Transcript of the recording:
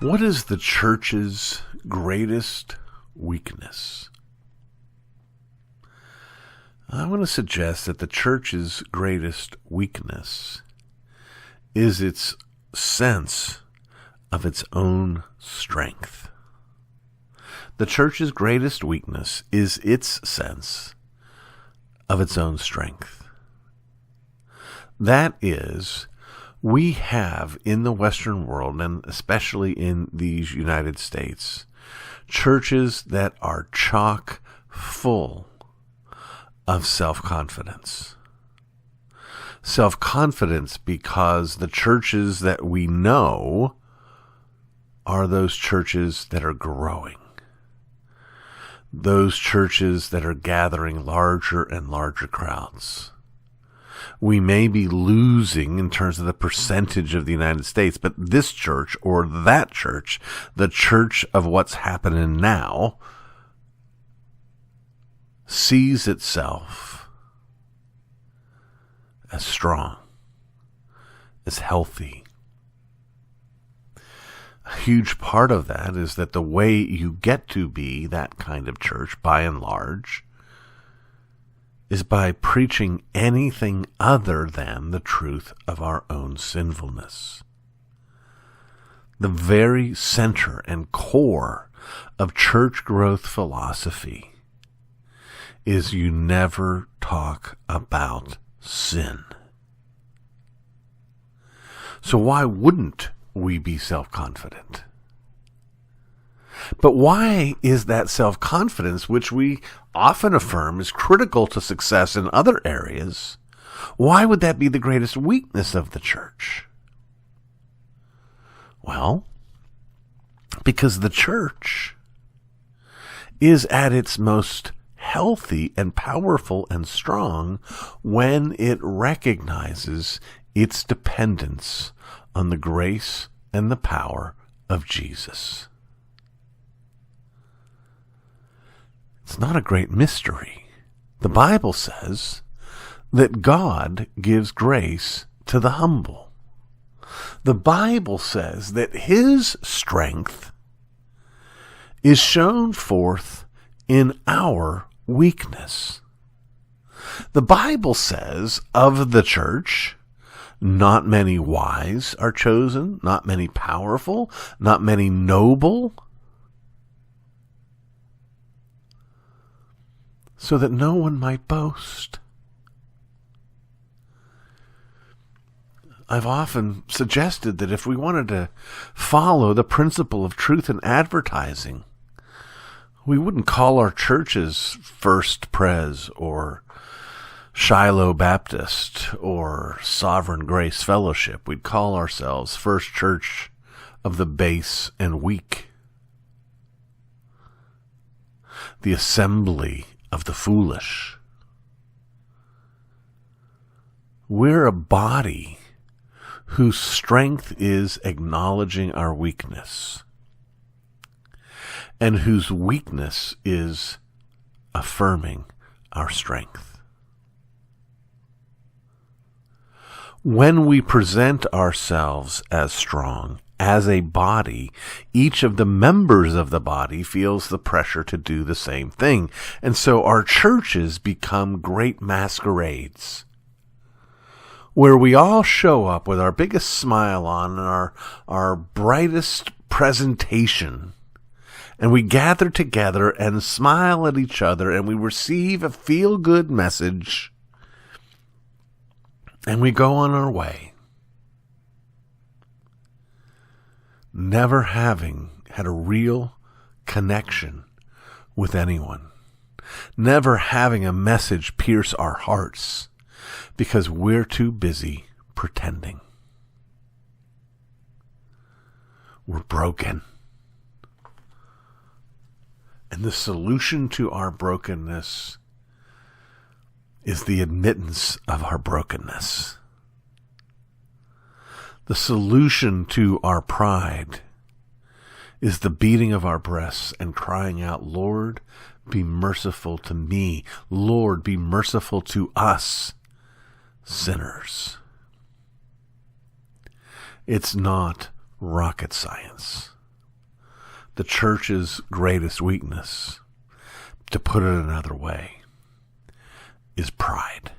What is the church's greatest weakness? I want to suggest that the church's greatest weakness is its sense of its own strength. The church's greatest weakness is its sense of its own strength. That is, we have in the Western world, and especially in these United States, churches that are chock full of self-confidence. Self-confidence because the churches that we know are those churches that are growing. Those churches that are gathering larger and larger crowds. We may be losing in terms of the percentage of the United States, but this church or that church, the church of what's happening now, sees itself as strong, as healthy. A huge part of that is that the way you get to be that kind of church, by and large, is by preaching anything other than the truth of our own sinfulness. The very center and core of church growth philosophy is you never talk about sin. So why wouldn't we be self-confident? But why is that self-confidence, which we often affirm is critical to success in other areas, why would that be the greatest weakness of the church? Well, because the church is at its most healthy and powerful and strong when it recognizes its dependence on the grace and the power of Jesus. It's not a great mystery. The Bible says that God gives grace to the humble. The Bible says that His strength is shown forth in our weakness. The Bible says of the church, not many wise are chosen, not many powerful, not many noble, so that no one might boast. I've often suggested that if we wanted to follow the principle of truth in advertising, we wouldn't call our churches First Pres or Shiloh Baptist or Sovereign Grace Fellowship. We'd call ourselves First Church of the Base and Weak, the Assembly of the Foolish. We're a body whose strength is acknowledging our weakness, and whose weakness is affirming our strength. When we present ourselves as strong, as a body, each of the members of the body feels the pressure to do the same thing. And so our churches become great masquerades, where we all show up with our biggest smile on and our brightest presentation, and we gather together and smile at each other, and we receive a feel-good message, and we go on our way, never having had a real connection with anyone, never having a message pierce our hearts, because we're too busy pretending. We're broken. And the solution to our brokenness is the admittance of our brokenness. The solution to our pride is the beating of our breasts and crying out, Lord, be merciful to me. Lord, be merciful to us, sinners. It's not rocket science. the church's greatest weakness, to put it another way, is pride.